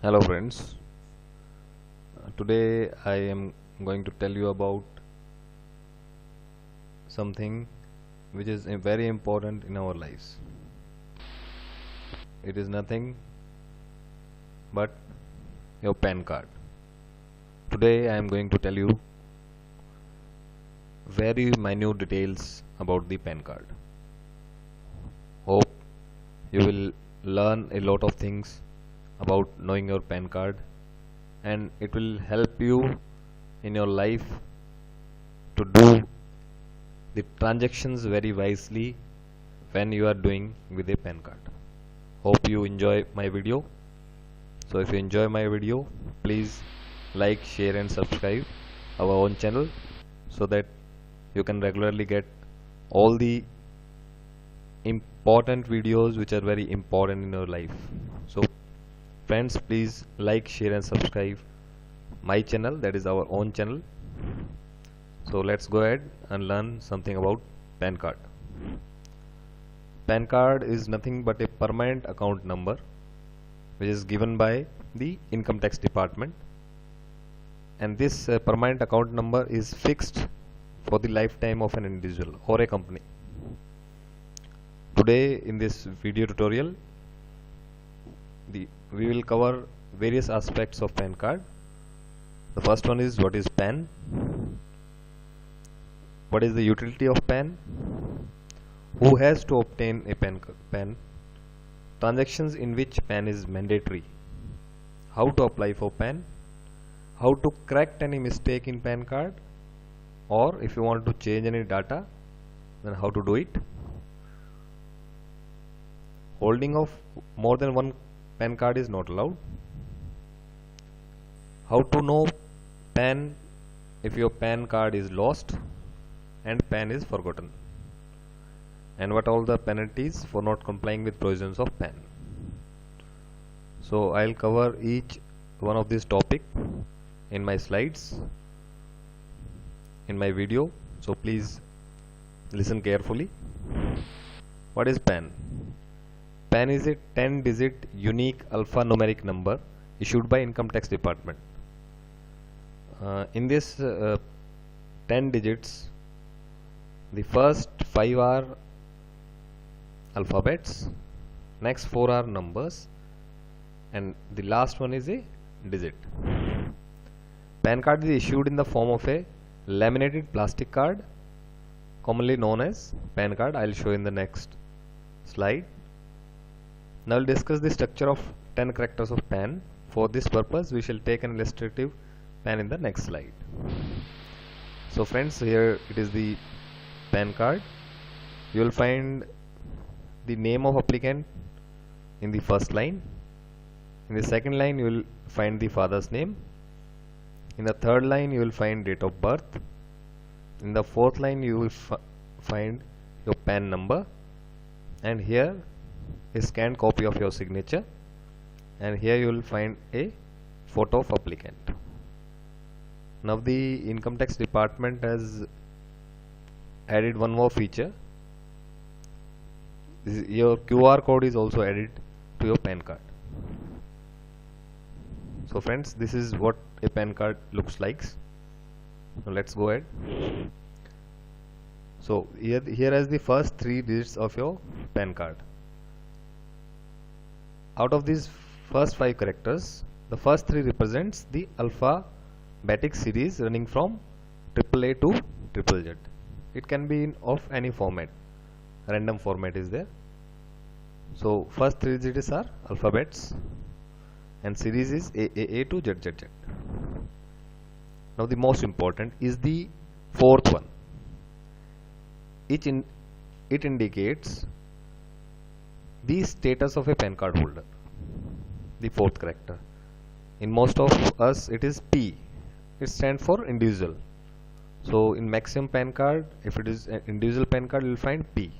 Hello friends, today I am going to tell you about something which is very important in our lives. It is nothing but your PAN card. Today I am going to tell you very minute details about the PAN card. Hope you will learn a lot of things about knowing your PAN card, and it will help you in your life to do the transactions very wisely when you are doing with a PAN card. Hope you enjoy my video. So if you enjoy my video, please like, share and subscribe our own channel so that you can regularly get all the important videos which are very important in your life. So friends, please like, share and subscribe my channel, that is our own channel. So let's go ahead and learn something about PAN card. PAN card is nothing but a permanent account number which is given by the income tax department, and this permanent account number is fixed for the lifetime of an individual or a company. Today in this video tutorial we will cover various aspects of PAN card. The first one is what is PAN, what is the utility of PAN, who has to obtain a PAN, transactions in which PAN is mandatory, how to apply for PAN, how to correct any mistake in PAN card, or if you want to change any data, then how to do it, holding of more than one PAN card is not allowed, how to know PAN if your PAN card is lost and PAN is forgotten, and what all the penalties for not complying with provisions of PAN. So I'll cover each one of these topic in my slides in my video, so please listen carefully. What is PAN? PAN is a 10-digit unique alphanumeric number issued by Income Tax Department. In this 10 digits, the first 5 are alphabets, next 4 are numbers, and the last one is a digit. PAN card is issued in the form of a laminated plastic card, commonly known as PAN card. I will show in the next slide. Now we'll discuss the structure of 10 characters of PAN. For this purpose we shall take an illustrative PAN in the next slide. So friends, here it is the PAN card. You will find the name of applicant in the first line. In the second line you will find the father's name. In the third line you will find date of birth. In the fourth line you will find your PAN number, and here a scanned copy of your signature, and here you will find a photo of applicant. Now the Income Tax Department has added one more feature. Your QR code is also added to your PAN card. So friends, this is what a PAN card looks like. Now let's go ahead. So here is the first 3 digits of your PAN card. Out of these first 5 characters, the first 3 represents the alphabetic series running from AAA to ZZZ. It can be of any format, random format is there. So first 3 digits are alphabets and series is AAA to ZZZ. Now the most important is the fourth one. It indicates the status of a PAN card holder, the fourth character. In most of us it is P. It stands for individual. So in maximum PAN card, if it is an individual PAN card, you will find P.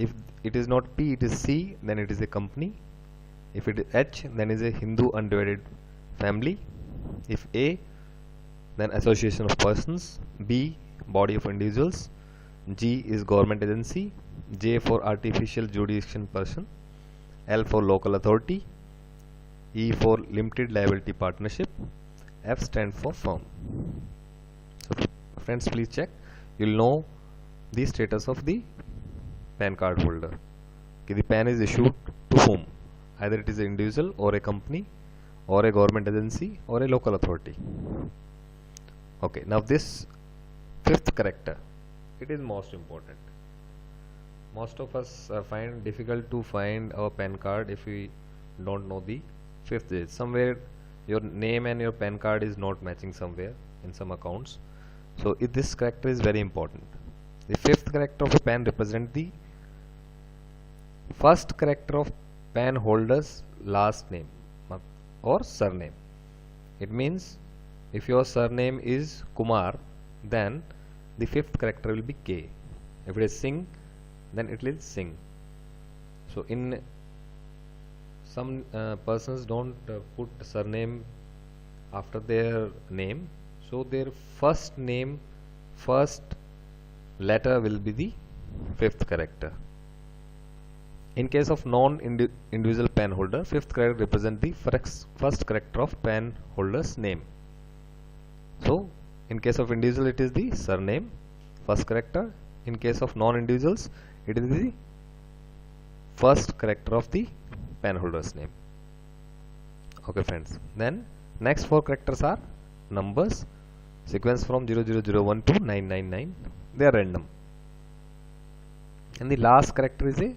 If it is not P, it is C, then it is a company. If it is H, then it is a Hindu undivided family. If A, then association of persons. B, body of individuals. G is government agency. J for artificial jurisdiction person. L for local authority. E for limited liability partnership, F stands for firm. So friends, please check. You'll know the status of the PAN card holder. Okay, the PAN is issued to whom? Either it is an individual or a company or a government agency or a local authority. Okay, now this fifth character, it is most important. Most of us find difficult to find our PAN card if we don't know the fifth digit. Somewhere your name and your PAN card is not matching somewhere in some accounts. So this character is very important. The fifth character of a PAN represents the first character of PAN holder's last name or surname. It means if your surname is Kumar, then the fifth character will be K. If it is Singh, then it is Singh. So in some persons don't put surname after their name, so their first name, first letter will be the fifth character. In case of non-individual PAN holder, fifth character represents the first character of PAN holder's name. So in case of individual, it is the surname, first character. In case of non-individuals, it is the first character of the PAN holder's name. Okay friends, then next four characters are numbers, sequence from 0001 to 999. They are random. And the last character is a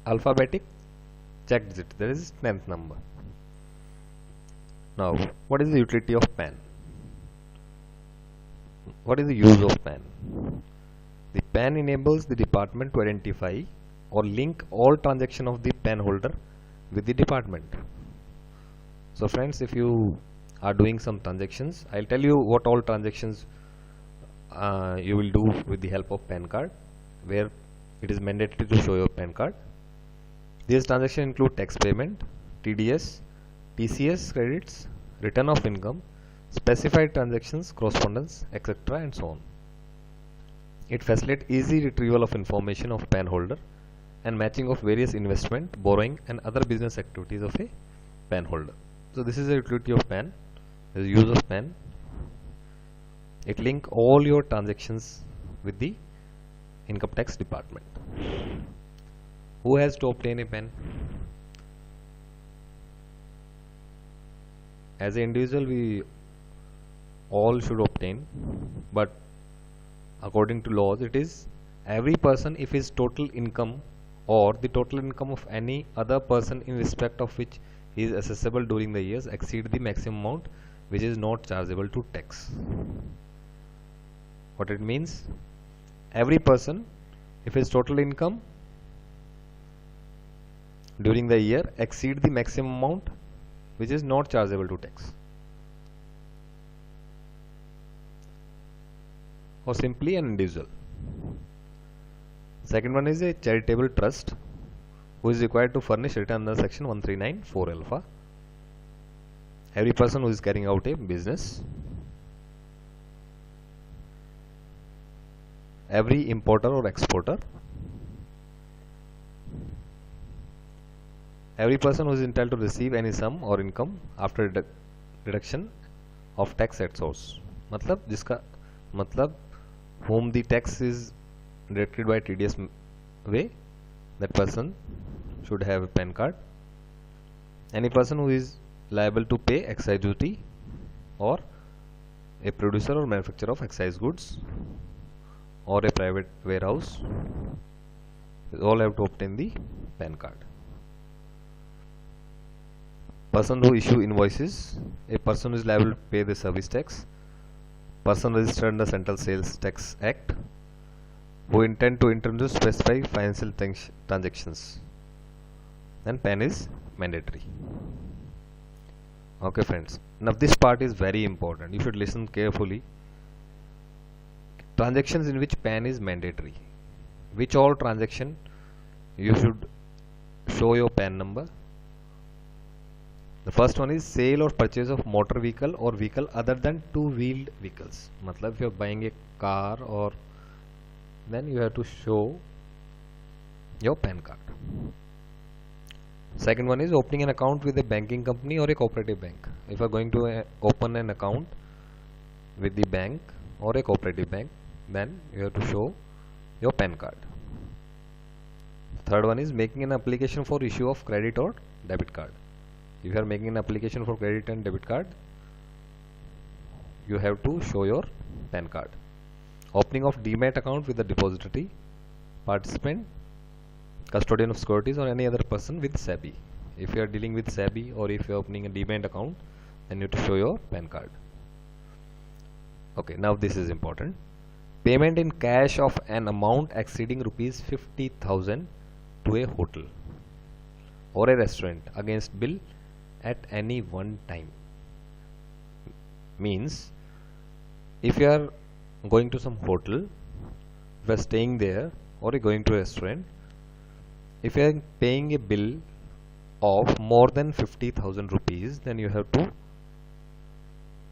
alphabetic check digit, that is 10th number. Now what is the utility of PAN? What is the use of PAN? The PAN enables the department to identify or link all transaction of the PAN holder with the department. So friends, if you are doing some transactions, I'll tell you what all transactions you will do with the help of PAN card, where it is mandatory to show your PAN card. These transactions include tax payment, TDS, TCS credits, return of income, specified transactions, correspondence, etc. and so on. It facilitates easy retrieval of information of PAN holder and matching of various investment, borrowing and other business activities of a PAN holder. So this is the utility of PAN, the use of PAN. It links all your transactions with the income tax department. Who has to obtain a PAN? As an individual, we all should obtain, but according to laws, it is every person if his total income or the total income of any other person in respect of which he is assessable during the years exceed the maximum amount which is not chargeable to tax. What it means? Every person if his total income during the year exceed the maximum amount which is not chargeable to tax, or simply an individual. Second one is a charitable trust who is required to furnish return under section 139(4) alpha. Every person who is carrying out a business. Every importer or exporter. Every person who is entitled to receive any sum or income after deduction of tax at source. मतलब whom the tax is deducted by tedious way, that person should have a PAN card. Any person who is liable to pay excise duty, or a producer or manufacturer of excise goods, or a private warehouse, all have to obtain the PAN card. Person who issue invoices, a person who is liable to pay the service tax, person registered under Central Sales Tax Act, who intend to introduce specified financial transactions, and PAN is mandatory. Okay friends, now this part is very important, you should listen carefully. Transactions in which PAN is mandatory. Which all transaction you should show your PAN number? The first one is sale or purchase of motor vehicle or vehicle other than two-wheeled vehicles. Matlab if you are buying a car, or then you have to show your PAN card. Second one is opening an account with a banking company or a cooperative bank. If you are going to open an account with the bank or a cooperative bank, then you have to show your PAN card. Third one is making an application for issue of credit or debit card. If you are making an application for credit and debit card, you have to show your PAN card. Opening of demat account with the depository, participant, custodian of securities, or any other person with SEBI. If you are dealing with SEBI or if you are opening a demat account, then you have to show your PAN card. Okay, now this is important. Payment in cash of an amount exceeding rupees 50,000 to a hotel or a restaurant against bill at any one time. Means if you are going to some hotel, if you are staying there, or going to a restaurant, if you are paying a bill of more than 50,000 rupees, then you have to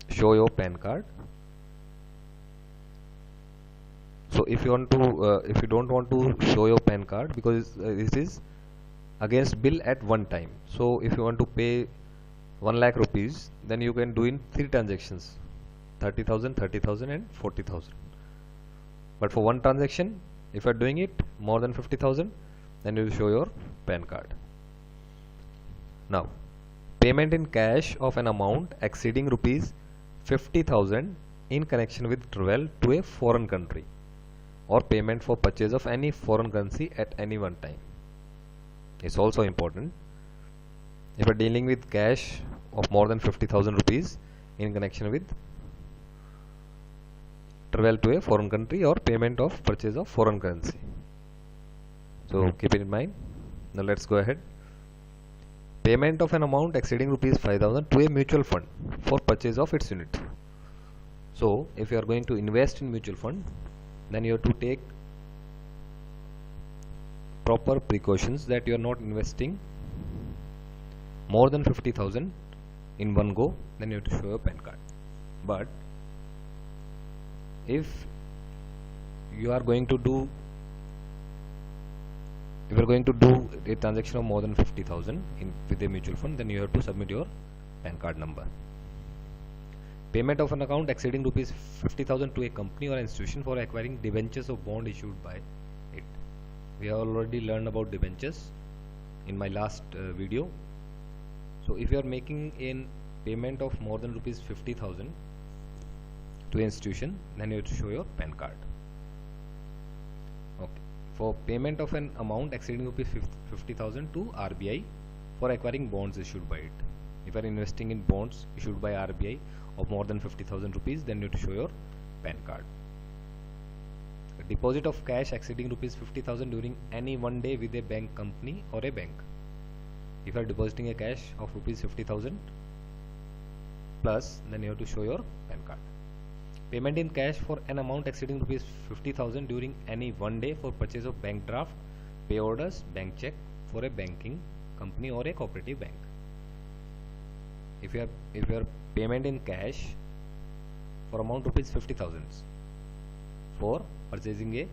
show your PAN card. So if you want to, if you don't want to show your PAN card because this is against bill at one time. So if you want to pay 1 lakh rupees, then you can do in 3 transactions, 30,000, 30,000 and 40,000. But for one transaction, if you are doing it more than 50,000, then you will show your PAN card. Now, payment in cash of an amount exceeding rupees 50,000 in connection with travel to a foreign country or payment for purchase of any foreign currency at any one time is also important. If you are dealing with cash of more than 50,000 rupees in connection with travel to a foreign country or payment of purchase of foreign currency. So keep it in mind. Now let's go ahead. Payment of an amount exceeding rupees 5,000 to a mutual fund for purchase of its unit. So if you are going to invest in mutual fund, then you have to take proper precautions that you are not investing more than 50,000 in one go. Then you have to show your PAN card. But if you are going to do a transaction of more than 50,000 with a mutual fund, then you have to submit your PAN card number. Payment of an account exceeding rupees 50,000 to a company or institution for acquiring debentures or bond issued by it. We have already learned about debentures in my last video. So if you are making a payment of more than rupees 50,000 to an institution, then you have to show your PAN card. Okay. For payment of an amount exceeding rupees 50,000 to RBI for acquiring bonds issued by it. If you are investing in bonds issued by RBI of more than 50,000 rupees, then you have to show your PAN card. A deposit of cash exceeding rupees 50,000 during any one day with a bank company or a bank. If you are depositing a cash of rupees 50,000 plus, then you have to show your PAN card. Payment in cash for an amount exceeding rupees 50,000 during any one day for purchase of bank draft, pay orders, bank check for a banking company or a cooperative bank. If you are payment in cash for amount rupees 50,000 for purchasing a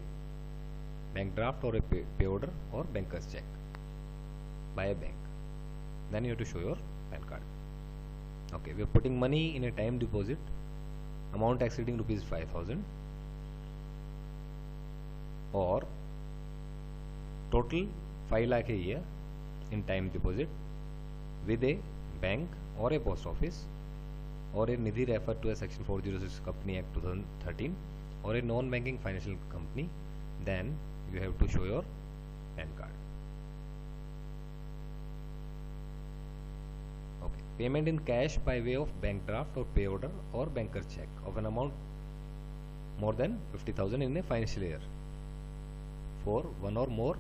bank draft or a pay order or banker's check by a bank, then you have to show your PAN card. Okay, we are putting money in a time deposit amount exceeding rupees 5,000 or total 5 lakh a year in time deposit with a bank or a post office or a nidhi referred to as section 406 Company Act 2013 or a non-banking financial company, then you have to show your PAN card. Okay. Payment in cash by way of bank draft or pay order or banker's check of an amount more than 50,000 in a financial year for one or more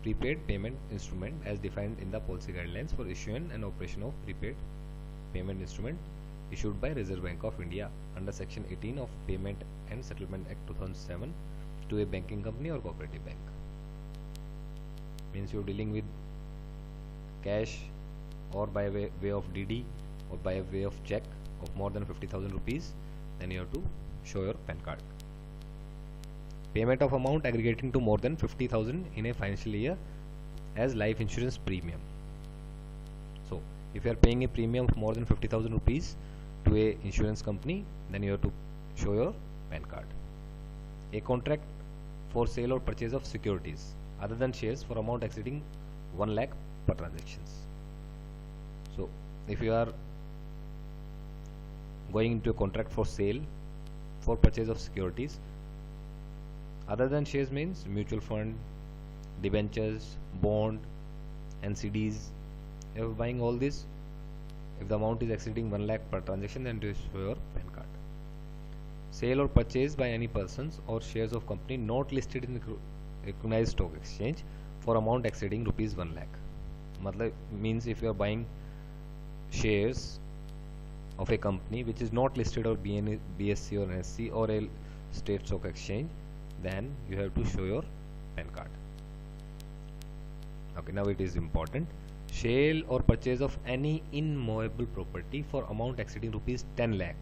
prepaid payment instrument as defined in the policy guidelines for issuance and operation of prepaid payment instrument issued by Reserve Bank of India under section 18 of Payment and Settlement Act 2007 to a banking company or cooperative bank. Means you are dealing with cash or by way of DD or by way of check of more than 50,000 rupees, then you have to show your PAN card. Payment of amount aggregating to more than 50,000 in a financial year as life insurance premium. If you are paying a premium of more than 50,000 rupees to a insurance company, then you have to show your PAN card. A contract for sale or purchase of securities other than shares for amount exceeding 1 lakh per transactions. So if you are going into a contract for sale for purchase of securities other than shares means mutual fund, debentures, bond, NCDs. If you are buying all this, if the amount is exceeding 1 lakh per transaction, then you show your PAN card. Sale or purchase by any persons or shares of company not listed in the recognized stock exchange for amount exceeding rupees 1 lakh. Matlab means if you are buying shares of a company which is not listed on BSE or NSE or a state stock exchange, then you have to show your PAN card. Okay, now it is important. Sale or purchase of any immovable property for amount exceeding rupees 10 lakh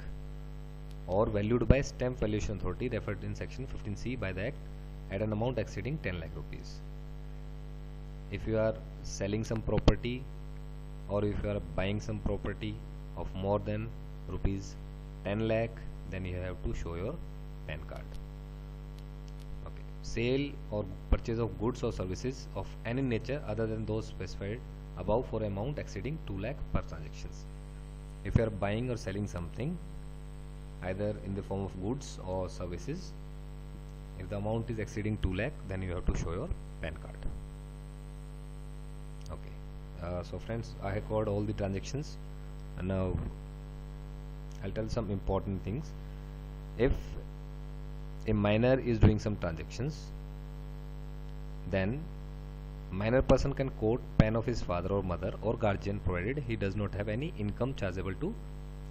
or valued by Stamp Valuation Authority referred in section 15C by the Act at an amount exceeding 10 lakh rupees. If you are selling some property or if you are buying some property of more than rupees 10 lakh, then you have to show your PAN card. Okay. Sale or purchase of goods or services of any nature other than those specified above for amount exceeding 2 lakh per transactions. If you are buying or selling something either in the form of goods or services, if the amount is exceeding 2 lakh, then you have to show your PAN card. Okay, so friends, I have covered all the transactions, and now I'll tell some important things. If a minor is doing some transactions, then minor person can quote PAN of his father or mother or guardian provided he does not have any income chargeable to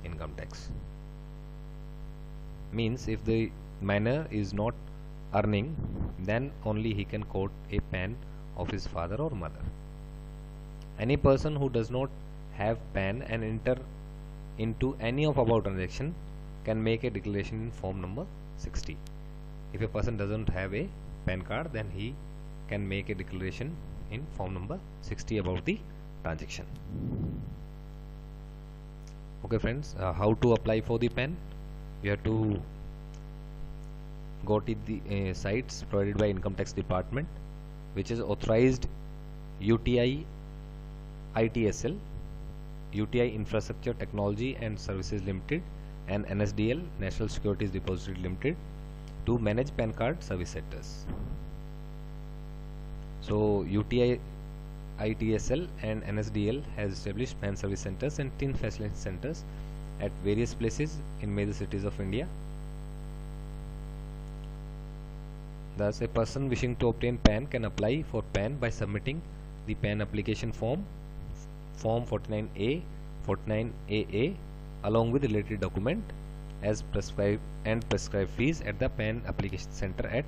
income tax. Means if the minor is not earning, then only he can quote a PAN of his father or mother. Any person who does not have PAN and enter into any of above transaction can make a declaration in Form No. 60. If a person doesn't have a PAN card, then he can make a declaration in Form No. 60 about the transaction. Okay friends, how to apply for the PAN? You have to go to the sites provided by Income Tax Department, which is authorized UTIITSL, UTI Infrastructure Technology and Services Limited, and NSDL, National Securities Depository Limited, to manage PAN card service centers. So UTIITSL and NSDL has established PAN service centers and tin facilitation centers at various places in major cities of India. Thus, a person wishing to obtain PAN can apply for PAN by submitting the PAN application form, Form 49A, 49AA, along with related document as prescribed, and prescribed fees at the PAN application center at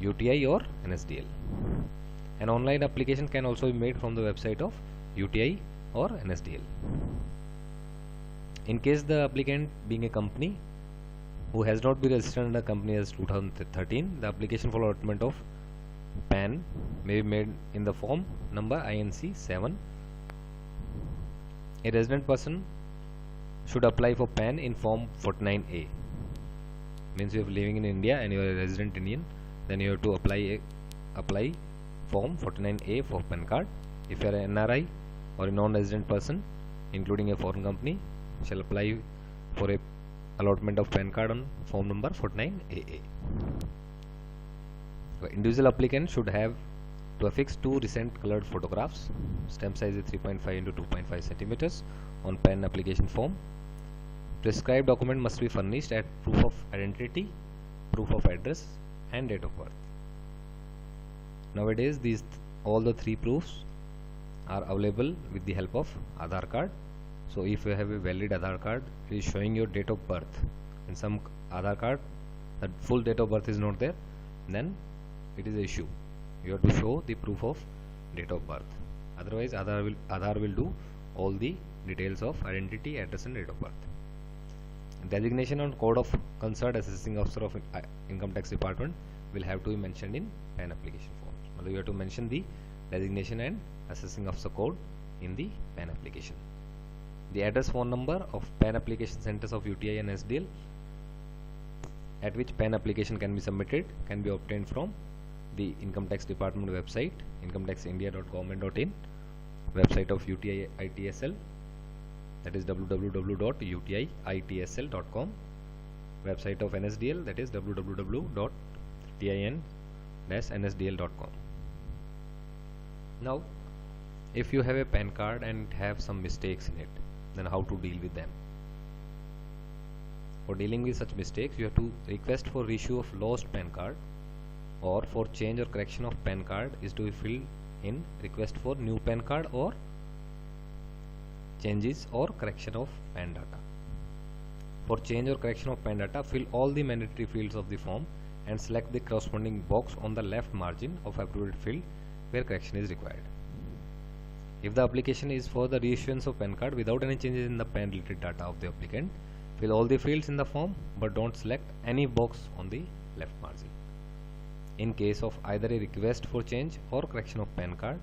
UTI or NSDL. An online application can also be made from the website of UTI or NSDL. In case the applicant being a company who has not been registered under company as 2013, the application for allotment of PAN may be made in the form number INC-7. A resident person should apply for PAN in Form 49A. Means you are living in India and you are a resident Indian, then you have to apply Form 49A for PAN card. If you are an NRI or a non-resident person, including a foreign company, shall apply for a allotment of PAN card on form number 49AA. Individual applicant should have to affix 2 recent colored photographs. Stamp size is 3.5 into 2.5 centimeters on PAN application form. Prescribed document must be furnished at proof of identity, proof of address, and date of birth. Nowadays, all the 3 proofs are available with the help of Aadhaar card. So if you have a valid Aadhaar card, it is showing your date of birth. In some Aadhaar card, the full date of birth is not there, then it is an issue. You have to show the proof of date of birth. Otherwise, Aadhaar will do all the details of identity, address, and date of birth. Designation on code of concerned assessing officer of Income Tax Department will have to be mentioned in PAN application form. You have to mention the designation and assessing officer code in the PAN application. The address, phone number of PAN application centers of UTI and NSDL at which PAN application can be submitted can be obtained from the Income Tax Department website, incometaxindia.government.in, website of UTIITSL, that is www.utiitsl.com, website of NSDL, that is www.tin-nsdl.com. Now, if you have a PAN card and have some mistakes in it, then how to deal with them? For dealing with such mistakes, you have to request for reissue of lost PAN card, or for change or correction of PAN card is to be filled in request for new PAN card or changes or correction of PAN data. For change or correction of PAN data, fill all the mandatory fields of the form and select the corresponding box on the left margin of appropriate field where correction is required. If the application is for the reissuance of PAN card without any changes in the PAN related data of the applicant, fill all the fields in the form but don't select any box on the left margin. In case of either a request for change or correction of PAN card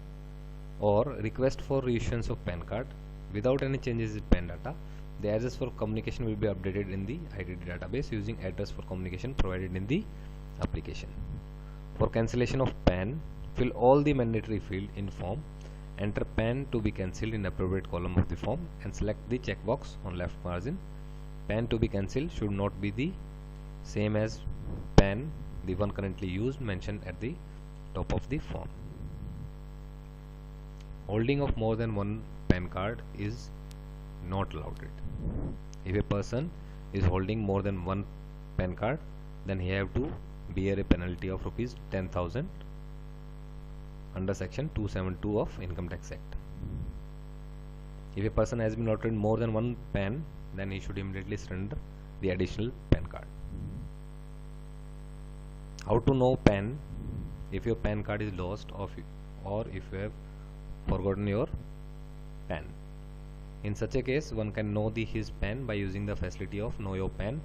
or request for reissuance of PAN card without any changes in PAN data, the address for communication will be updated in the IDD database using address for communication provided in the application. For cancellation of PAN, fill all the mandatory field in form, enter PAN to be cancelled in appropriate column of the form and select the checkbox on left margin. PAN to be cancelled should not be the same as PAN, the one currently used, mentioned at the top of the form. Holding of more than one PAN card is not allowed. If a person is holding more than one PAN card, then he have to bear a penalty of rupees 10,000 under section 272 of Income Tax Act. If a person has been allotted more than one PAN, then he should immediately surrender the additional PAN card. How to know PAN if your PAN card is lost or if you have forgotten your PAN? In such a case, one can know his PAN by using the facility of Know Your PAN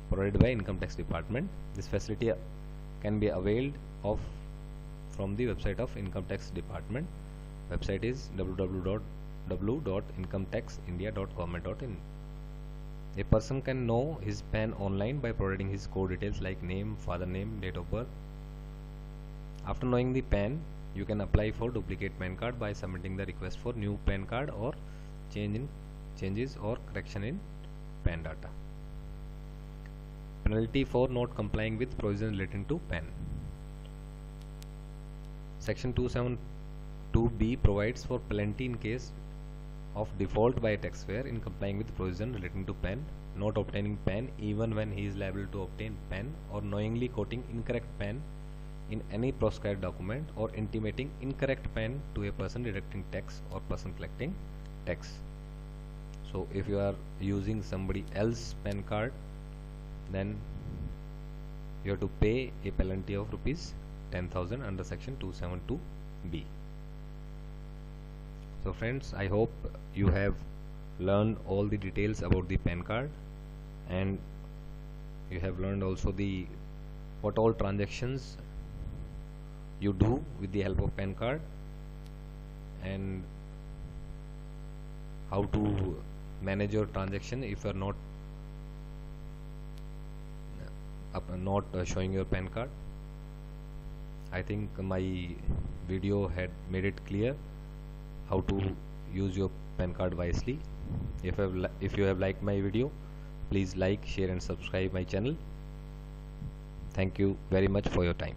provided by Income Tax Department. This facility can be availed of from the website of Income Tax Department. Website is www.incometaxindia.government.in. A person can know his PAN online by providing his core details like name, father name, date of birth. After knowing the PAN, you can apply for duplicate PAN card by submitting the request for new PAN card or changes or correction in PAN data. Penalty for not complying with provisions relating to PAN. Section 272B provides for penalty in case of default by a taxpayer in complying with provision relating to PAN, not obtaining PAN even when he is liable to obtain PAN, or knowingly quoting incorrect PAN in any proscribed document, or intimating incorrect PAN to a person deducting tax or person collecting tax. So if you are using somebody else's PAN card, then you have to pay a penalty of rupees 10,000 under section 272B. So friends, I hope you have learned all the details about the PAN card, and you have learned also what all transactions you do with the help of PAN card, and how to manage your transaction if you are not showing your PAN card. I think my video had made it clear how to use your PAN card wisely. If you have liked my video, please like, share and subscribe my channel. Thank you very much for your time.